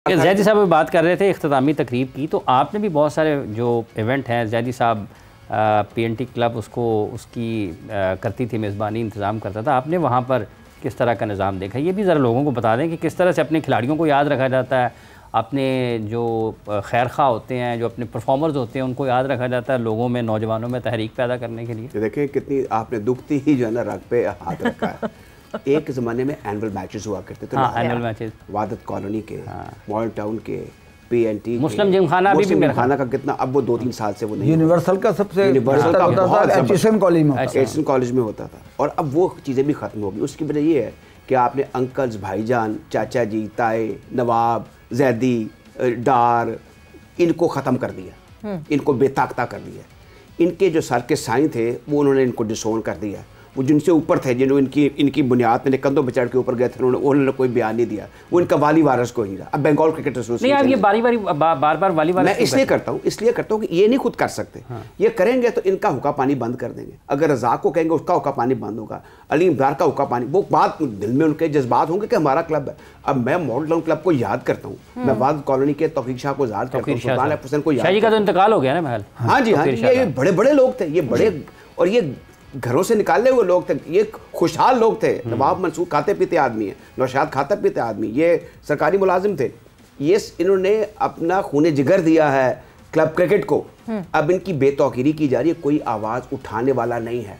जैदी साहब बात कर रहे थे इख्तितामी तकरीब की, तो आपने भी बहुत सारे जो इवेंट हैं जैदी साहब पीएनटी क्लब उसकी करती थी, मेज़बानी इंतज़ाम करता था, आपने वहाँ पर किस तरह का निज़ाम देखा? ये भी ज़रा लोगों को बता दें कि किस तरह से अपने खिलाड़ियों को याद रखा जाता है, अपने जो खैर खा होते हैं, जो अपने परफॉर्मर्स होते हैं, उनको याद रखा जाता है लोगों में, नौजवानों में तहरीक पैदा करने के लिए। देखें कितनी आपने दुखती ही जो है ना रग पे हाथ रखा है। एक ज़माने में एनुअल मैचेस हुआ करते थे, हाँ, एनुअल मैचेस वादत कॉलोनी के, मॉडर्न टाउन के, पीएनटी, मुस्लिम जिमखाना भी मेरा खाना का कितना, अब वो 2-3 साल से वो नहीं, यूनिवर्सल का सबसे यूनिवर्सल का बहुत एचएसएन कॉलेज में होता था, और अब वो चीज़ें भी ख़त्म हो गई। उसकी वजह ये है कि आपने अंकल्स, भाईजान, चाचा जी, ताए, नवाब, जैदी, डार, इनको ख़त्म कर दिया, इनको बेताकता कर दिया। इनके जो सर के साईं थे वो उन्होंने इनको डिसोन कर दिया। वो जिनसे ऊपर थे, जिन्होंने इनकी बुनियाद में कंधों पर चढ़ के ऊपर गए थे, उन्होंने कोई बयान नहीं दिया। वो इनका वाली वारस को ही रहा। अब बंगाल क्रिकेट एसोसिएशन, नहीं, आप ये बार बार वाली वारस मैं इसलिए करता हूँ कि ये नहीं खुद कर सकते। ये करेंगे तो इनका हुक्का पानी बंद कर देंगे। अगर रज़ाक को कहेंगे उसका हुक्का पानी बंद होगा, अली इमरान का हुक्का पानी, वो बात दिल में उनके जज्बात होंगे कि हमारा क्लब है। अब मैं मॉडल टाउन क्लब को याद करता हूँ, मैं वाद कॉलोनी के तौफीक शाह को याद करता हूँ, सुल्तान हुसैन को याद। शाह जी का तो इंतकाल हो गया ना महल। हाँ जी, हाँ, ये बड़े बड़े लोग थे, ये बड़े, और ये घरों से निकाले हुए लोग थे, ये खुशहाल लोग थे। नवाब मंसूर खाते पीते आदमी है, नौशाद खाता पीते आदमी, ये सरकारी मुलाजिम थे। ये इन्होंने अपना खूने जिगर दिया है क्लब क्रिकेट को। अब इनकी बेतौकीरी की जा रही है, कोई आवाज़ उठाने वाला नहीं है।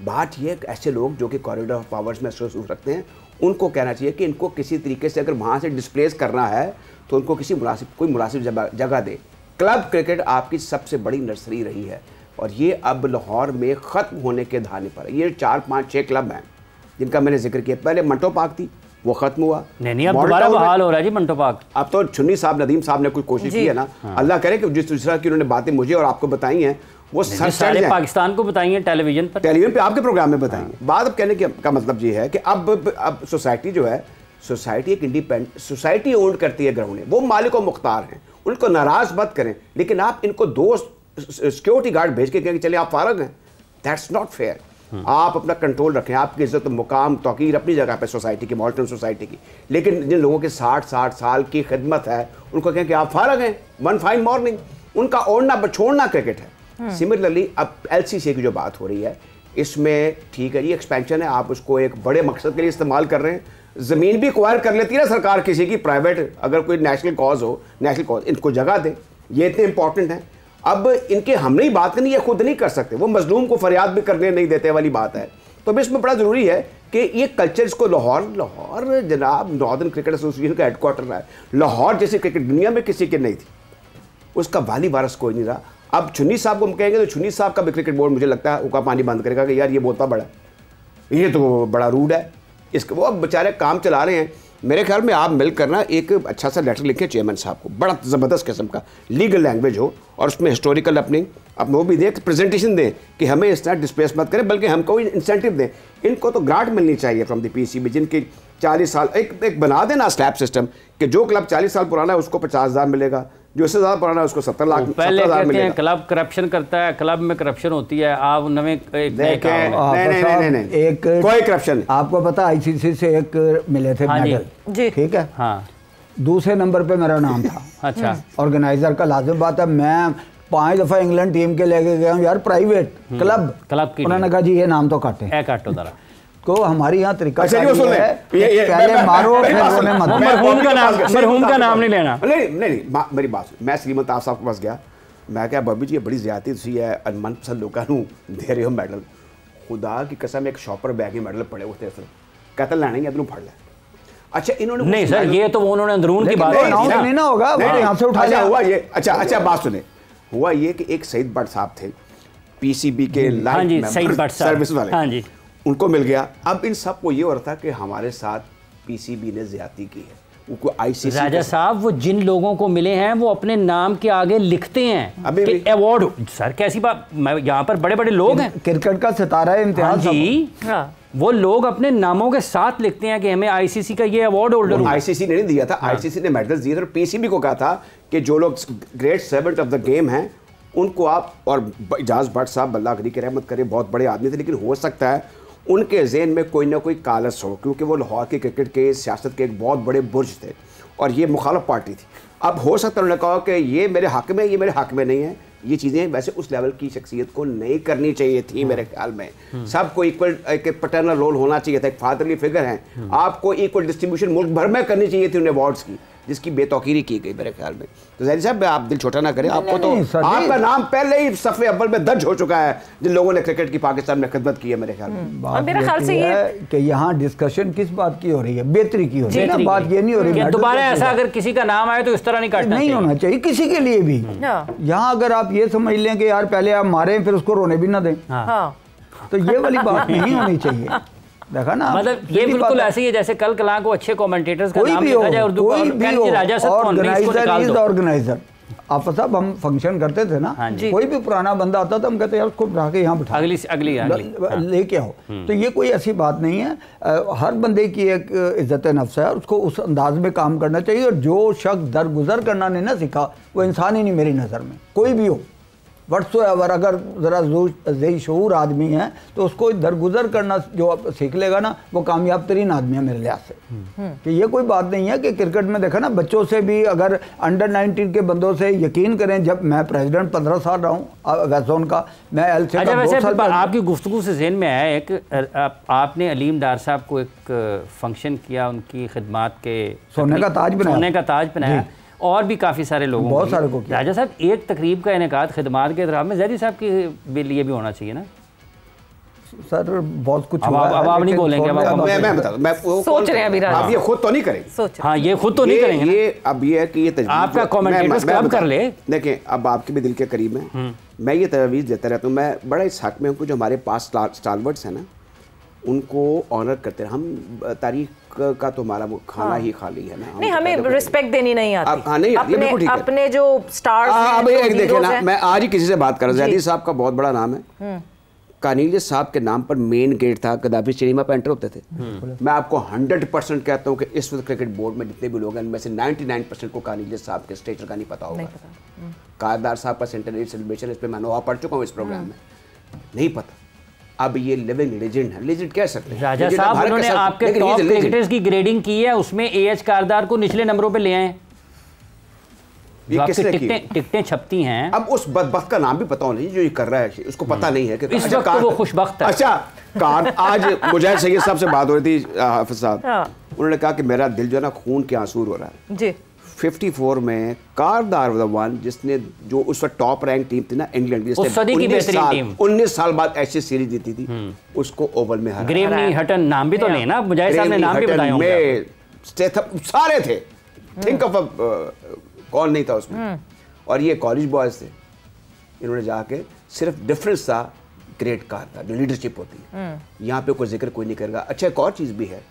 बात ये ऐसे लोग जो कि कॉरिडोर ऑफ पावर्स में महसूस रखते हैं, उनको कहना चाहिए कि इनको किसी तरीके से अगर वहाँ से डिस्प्लेस करना है तो उनको कोई मुनासिब जगह दे। क्लब क्रिकेट आपकी सबसे बड़ी नर्सरी रही है, और ये अब लाहौर में ख़त्म होने के धाने पर है। ये 4, 5, 6 क्लब हैं जिनका मैंने जिक्र किया। पहले मंटो पार्क थी, वो ख़त्म हुआ। नहीं, अब दोबारा बहाल हो रहा है जी मंटो पार्क। अब तो चुन्नी साहब, नदीम साहब ने कुछ कोशिश की है ना। अल्लाह करे कि जिस तरह की उन्होंने बातें मुझे और आपको बताई हैं वो सारे पाकिस्तान को बताई हैं, टेलीविजन पे आपके प्रोग्राम में बताएंगे। बात अब कहने का मतलब ये है कि अब सोसाइटी जो है, सोसाइटी एक इंडिपेंडेंट सोसाइटी ओन करती है ग्राउंड, वो मालिक व मुख्तार हैं, उनको नाराज़ मत करें। लेकिन आप इनको दोस्त सिक्योरिटी गार्ड भेज के कहेंगे चलिए आप फारग हैं, दैट्स नॉट फेयर। आप अपना कंट्रोल रखें, आपकी इज्जत, मुकाम, तौकीर अपनी जगह पे सोसाइटी की, मॉडर्न सोसाइटी की। लेकिन जिन लोगों के 60 साल की खिदमत है, उनको कहें कि आप फारग हैं, वन फाइन मॉर्निंग, उनका ओढ़ना छोड़ना क्रिकेट है। सिमिलरली अब LCC की जो बात हो रही है, इसमें ठीक है, ये एक्सपेंशन है, आप उसको एक बड़े मकसद के लिए इस्तेमाल कर रहे हैं। ज़मीन भी एक्वायर कर लेती है ना सरकार किसी की, प्राइवेट, अगर कोई नेशनल कॉज हो, नेशनल कॉज, इनको जगह दे, ये इतने इंपॉर्टेंट हैं। अब इनके हमने ही बात करनी, ये खुद नहीं कर सकते, वो मजलूम को फरियाद भी करने नहीं देते वाली बात है। तो अब इसमें बड़ा ज़रूरी है कि ये कल्चर इसको लाहौर जनाब नॉर्दर्न क्रिकेट एसोसिएशन का हेडक्वार्टर है। लाहौर जैसी क्रिकेट दुनिया में किसी की नहीं थी, उसका वाली वारस कोई नहीं रहा। अब चुन्नी साहब को हम कहेंगे तो चुन्नी साहब का भी क्रिकेट बोर्ड मुझे लगता है उनका पानी बंद करेगा कि यार ये बोलता बड़ा, ये तो बड़ा रूड है इसका। वो अब बेचारे काम चला रहे हैं। मेरे ख्याल में आप मिलकर ना एक अच्छा सा लेटर लिखें चेयरमैन साहब को, बड़ा ज़बरदस्त किस्म का लीगल लैंग्वेज हो, और उसमें हिस्टोरिकल अपनी वो भी दें, प्रेजेंटेशन दें कि हमें इस तरह डिस्प्लेस मत करें, बल्कि हमको इंसेंटिव दें। इनको तो ग्रांट मिलनी चाहिए फ्रॉम द PCB, जिनकी 40 साल, एक बना देना स्लैब सिस्टम कि जो क्लब 40 साल पुराना है उसको 50,000 मिलेगा, जो इससे ज़्यादा पुराना है उसको 70 लाख, 70,000 मिलेगा। क्लब करप्शन करता है, क्लब में करप्शन होती है, आप नवे नहीं कोई करप्शन। आपको पता ICC से एक मिले थे मेडल, ठीक है, हाँ, दूसरे नंबर पे मेरा नाम था। अच्छा, ऑर्गेनाइजर का लाजिम बात है। मैं 5 दफ़ा इंग्लैंड टीम के लेके गया हूँ यार, प्राइवेट क्लब की। उन्होंने कहा जी ये नाम तो काटे, काटो जरा तो हमारी यहाँ तरीका अच्छा, है पहले मारो फिर रोने मत। मरहूम का नाम नहीं लेना। नहीं, मेरी बात, मैं श्रीमंत आप साहब के पास गया, मैं क्या बब्बी जी ये बड़ी ज़्यादती सी है, मनपसंद लोगों को दे रहे हो मेडल, खुदा की कसम एक शॉपर बैग में मेडल पड़े होते हैं, कहते लाने ही अदनू फड़ ले। अच्छा इन्होंने नहीं सर, ये तो उन्होंने अंदरूनी की बात नहीं ना होगा, यहाँ से उठा लिया हुआ ये। अच्छा बात सुने, हुआ ये कि एक सईद भट्ट साहब थे PCB के लाइव सर्विस वाले, हाँ जी, उनको मिल गया। अब इन सब को ये हो रहा था कि हमारे साथ PCB ने ज्यादती की है, उनको ICC। राजा साहब वो जिन लोगों को मिले हैं वो अपने नाम के आगे लिखते हैं कि अवार्ड। सर कैसी बात, यहाँ पर बड़े बड़े लोग हैं, क्रिकेट का सितारा इम्तिहान जी, वो लोग अपने नामों के साथ लिखते हैं कि हमें ICC का ये अवार्ड होल्डर हूं। ICC ने नहीं दिया था, ICC ने मेडल्स दिए थे, और PCB को कहा था कि जो लोग great servant of the game हैं उनको आप, और इजाज भट्ट साहब अल्लाह की रहमत करे बहुत बड़े आदमी थे, लेकिन हो सकता है उनके जहन में कोई ना कोई कालस हो, क्योंकि वो लाहौर के क्रिकेट के सियासत के एक बहुत बड़े बुर्ज थे, और ये मुखालफ पार्टी थी। अब हो सकता है उन्होंने कहा कि ये मेरे हक में, ये मेरे हक में नहीं है। ये चीज़ें वैसे उस लेवल की शख्सियत को नहीं करनी चाहिए थी मेरे ख्याल में। सबको इक्वल एक पैटर्नल रोल होना चाहिए था, एक फादरली फिगर हैं, आपको इक्वल डिस्ट्रीब्यूशन मुल्क भर में करनी चाहिए थी उन अवार्ड्स की, जिसकी बेतौकीरी की गई मेरे ख्याल में। तो ज़ाहिर साहब आप दिल छोटा ना करें, आपको तो आपका नाम पहले ही सफ़े अव्वल में दर्ज हो चुका है जिन लोगों ने क्रिकेट की पाकिस्तान में खिदमत की है मेरे ख्याल में। बात मेरे ख्याल से ये कि यहाँ डिस्कशन किस बात की हो रही है, बेहतरी की हो रही है, बात ये नहीं हो रही दोबारा ऐसा अगर किसी का नाम आए तो इस तरह नहीं काटना नहीं होना चाहिए किसी के लिए भी। यहाँ अगर आप ये समझ लें कि यार पहले आप मारें फिर उसको रोने भी ना दें, तो ये वाली बात नहीं होनी चाहिए। देखा ना, मतलब ये बिल्कुल ऐसे ही है जैसे कल कला को अच्छे कमेंटेटर्स का नाम लिखा जाए उर्दू कोई भी हो, ऑर्गेनाइजर इज ऑर्गेनाइजर। आप साहब हम फंक्शन करते थे ना, कोई भी पुराना बंदा आता था हम कहते यार उसको बुला के यहाँ बिठा अगली लेके आओ। तो ये कोई ऐसी बात नहीं है, हर बंदे की एक इज्जत नफ्स है, उसको उस अंदाज में काम करना चाहिए। और जो शख्स दरगुजर करना नहीं ना सीखा वो इंसान ही नहीं मेरी नज़र में, कोई भी हो व्हाट्सएवर। अगर ज़रा ज़ही शऊर आदमी है तो उसको दरगुजर करना जो सीख लेगा ना वो कामयाब तरीन आदमी है मेरे लिहाज से। कि ये कोई बात नहीं है कि क्रिकेट में देखा ना, बच्चों से भी अगर अंडर 19 के बंदों से यकीन करें, जब मैं प्रेसिडेंट 15 साल रहा हूँ वैसोन का, मैं एलसी का 2 साल। आपकी गुफ्तगू से ज़हन में आया एक, आपने अलीम डार साहब को एक फंक्शन किया, उनकी खिदमात के सोने का ताज बनाया और भी काफ़ी सारे लोगों बहुत सारे को। राजा साहब एक तकरीब का इनेकाद खिदमात के तरफ में ज़ैदी साहब के लिए भी होना चाहिए ना सर, बहुत कुछ हुआ। अब आप नहीं बोलेंगे, मैं बता, मैं सोच रहे हैं अभी आप ये खुद तो नहीं करेंगे। हाँ, ये खुद तो नहीं करेंगे। ये अब ये है कि ये आपका कमेंटेटर्स क्लब कर ले। देखें अब आपके भी दिल के करीब है, मैं ये तजवीज़ देता रहता हूँ। मैं बड़ा इस हक में हूँ जो हमारे पास स्टालवर्ड्स हैं ना उनको ऑनर करते हैं। हम तारीख का तो हमारा वो खाना ही खाली है ना, नहीं हमें रिस्पेक्ट देनी नहीं आती। हाँ नहीं अपने जो स्टार्स अब एक देखें ना, मैं आज ही किसी से बात कर रहा हूँ, ज़ैदी साहब का बहुत बड़ा नाम है, कानीलियस साहब के नाम पर मेन गेट था, गद्दाफी स्टेडियम पर एंटर होते थे। मैं आपको 100% कहता हूँ कि इस वक्त क्रिकेट बोर्ड में जितने भी लोग हैं उनमें से 99% को कानीलियस साहब के स्टेचर का नहीं पता होगा। कारदार साहब का सेंटेनरी सेलिब्रेशन, इस पर मैं नोहा पढ़ चुका हूँ इस प्रोग्राम में, नहीं पता। अब ये लिविंग लेजेंड है, लेजेंड कह सकते हैं। राजा साहब उन्होंने आपके टॉप क्रिकेटर्स की ग्रेडिंग की है, उसमें एएच कारदार को निचले नंबरों पे ले आए। ये किसने की? टिकटें छपती हैं। अब उस बदबख्त का नाम भी पता होना चाहिए जो ये कर रहा है, उसको पता नहीं है कि इस वक्त वो खुशबख्त है। अच्छा आज मुजाहिद सैयद साहब से बात हो रही थी, हाफिज साहब, उन्होंने कहा कि मेरा दिल जो है ना खून के आंसू हो रहा है जी। 54 में कारदार वन जिसने जो उस वक्त टॉप रैंक टीम थी ना इंग्लैंड की, 19 साल बाद ऐसी सीरीज जीती थी, उसको ओवल में हराया। ग्रेवनी हटन नाम भी तो लेना, मुजाहिद साहब ने नाम भी बताया होंगे। सारे थे, थिंक ऑफ कौन नहीं था उसमें, और ये कॉलेज बॉयज थे। इन्होंने जाके सिर्फ डिफरेंस था ग्रेट कार था, जो लीडरशिप होती है, यहाँ पे कोई जिक्र कोई नहीं करेगा। अच्छा एक और चीज़ भी है,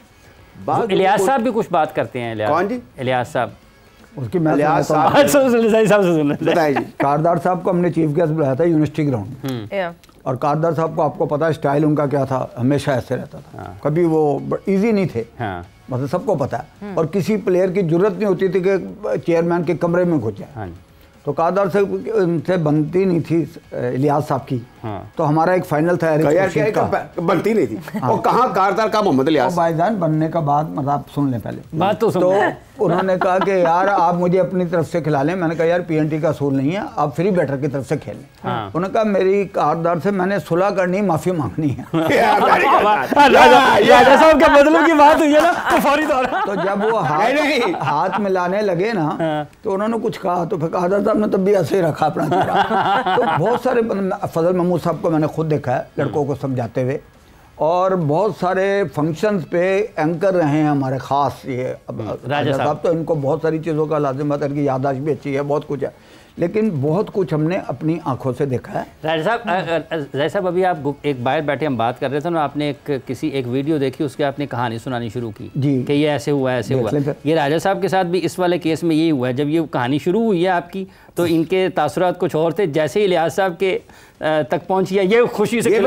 इलियास साहब भी कुछ बात करते हैं। कौन जी? इलियास साहब। उसकी कारदार साहब को हमने चीफ गेस्ट बुलाया था यूनिवर्सिटी ग्राउंड, और कारदार साहब को आपको पता है स्टाइल उनका क्या था, हमेशा ऐसे रहता था, कभी वो इजी नहीं थे, मतलब सबको पता है। और किसी प्लेयर की जरूरत नहीं होती थी कि चेयरमैन के कमरे में घुस जाए। तो कारदार से उनसे बनती नहीं थी इलियास साहब की। तो हमारा एक फाइनल था बनती नहीं थी। और कहाँ कारदार का मोहम्मद इलियास भाईजान बनने का बाद, मतलब आप सुन लें पहले बात तो उन्होंने कहा कि यार आप मुझे अपनी तरफ से खिला लें। मैंने कहा यार पीएनटी का असूल नहीं है, आप फ्री बैटर की तरफ से खेल लें। उन्होंने कहा मेरी कारदार से मैंने सुलह करनी, माफी मांगनी है। राजा साहब के बदलू की बात हुई है ना, तो जब वो हाथ मिलाने लगे ना तो उन्होंने कुछ कहा, तो फिर कारदार साहब ने तब भी ऐसे ही रखा अपना चेहरा। तो बहुत सारे, फजल महमूद साहब को मैंने खुद देखा है लड़कों को समझाते हुए, और बहुत सारे फंक्शंस पे एंकर रहे हैं हमारे ख़ास। ये राजा साहब तो इनको बहुत सारी चीज़ों का लाजिम है, इनकी याददाश्त भी अच्छी है, बहुत कुछ है, लेकिन बहुत कुछ हमने अपनी आंखों से देखा है। राजा साहब अभी आप एक बाहर बैठे हम बात कर रहे थे ना, आपने एक वीडियो देखी, उसके आपने कहानी सुनानी शुरू की कि ये ऐसे हुआ ऐसे हुआ। ये राजा साहब के साथ भी इस वाले केस में यही हुआ है। जब ये कहानी शुरू हुई है आपकी तो इनके तासुरात कुछ और थे, जैसे ही इलियास साहब के तक पहुंची है ये खुशी से ये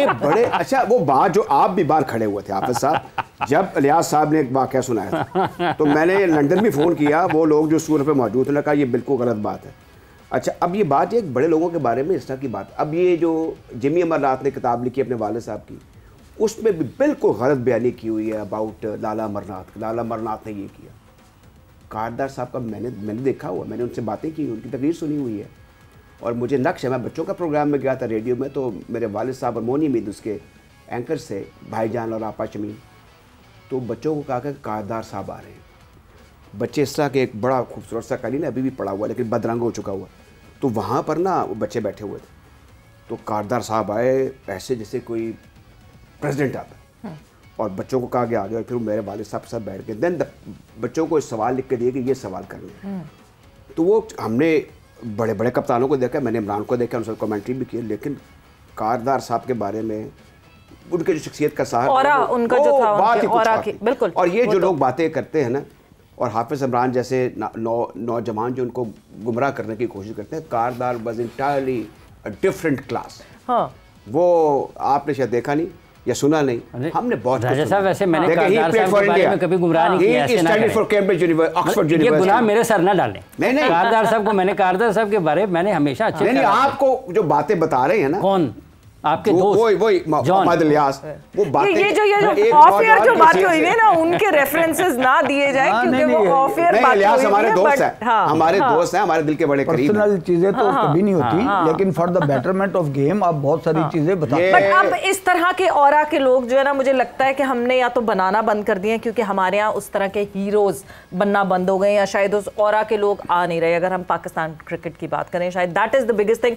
बड़े अच्छा वो बात जो आप भी बाहर खड़े हुए थे हाफिज साहब, जब इलियास साहब ने एक वाक़या सुनाया था तो मैंने लंदन भी फ़ोन किया, वो लोग जो स्टूडियो पे मौजूद थे, कहा ये बिल्कुल गलत बात है। अच्छा अब ये बात एक बड़े लोगों के बारे में इस तरह की बात, अब ये जो जिमी अमरनाथ ने किताब लिखी अपने वालिद साहब की, उसमें भी बिल्कुल गलत बयानी की हुई है अबाउट लाला अमरनाथ। लाला अमरनाथ ने ये किया, कारदार साहब का मैंने देखा हुआ, मैंने उनसे बातें की, उनकी तकरीर सुनी हुई है। और मुझे नक्श है, मैं बच्चों का प्रोग्राम में गया था रेडियो में, तो मेरे वालिद साहब और मोनी मीद उसके एंकर से, भाईजान और आपा शमीन, तो बच्चों को कहा कि कारदार साहब आ रहे हैं। बच्चे इस तरह के एक बड़ा खूबसूरत सा कालीन अभी भी पड़ा हुआ, लेकिन बदरंग हो चुका हुआ, तो वहाँ पर ना वो बच्चे बैठे हुए थे, तो कारदार साहब आए ऐसे जैसे कोई प्रेसिडेंट आता है, और बच्चों को कहा गया आ गया, और फिर मेरे वालिद साहब सब बैठ गए। देन बच्चों को सवाल लिख के दिए कि ये सवाल करने, तो वो हमने बड़े बड़े कप्तानों को देखा, मैंने इमरान को देखा, उनसे कमेंट्री भी की, लेकिन कारदार साहब के बारे में उनके जो शख्सियत का सहारा उनका जो था बात ही कुछ बिल्कुल। और ये जो लोग बातें करते हैं ना, और हाफिज इमरान जैसे नौजवान जो उनको गुमराह करने की कोशिश करते हैं, कारदार was entirely a different class. हाँ, वो आपने शायद देखा नहीं या सुना नहीं, हमने बहुत राजा साहब वैसे मैंने कारदार साहब के बारे में कभी गुमराह नहीं किया, ऐसे ना फॉर कैम्ब्रिज यूनिवर्सिटी, ऑक्सफोर्ड ये यूनिवर्सिटी। गुनाह मेरे सर ना डालें। नहीं कारदार साहब को मैंने, कारदार साहब के बारे में मैंने हमेशा अच्छे नहीं, आपको जो बातें बता रहे हैं ना, कौन आपके दोस्त, वही मोहम्मद इलियास, वो बातें, ये ऑफ एयर जो बातें हुई है ना, उनके रेफरेंसेस ना दिए जाए, क्योंकि वो ऑफ एयर बात हुई है। हमारे दोस्त हैं, हमारे दोस्त हैं, हमारे दिल के बड़े करीब हैं। पर्सनल चीजें तो कभी नहीं होती, लेकिन for the betterment of game आप बहुत सारी चीजें बताते हैं। बट अब इस तरह के ऑरा के लोग जो है ना, मुझे लगता है कि हमने या तो बनाना बंद कर दिए हैं, क्योंकि हमारे यहाँ उस तरह के हीरोज बनना बंद हो गए, या शायद उस ऑरा के लोग आ नहीं रहे। अगर हम पाकिस्तान क्रिकेट की बात करें, शायद that is the biggest thing.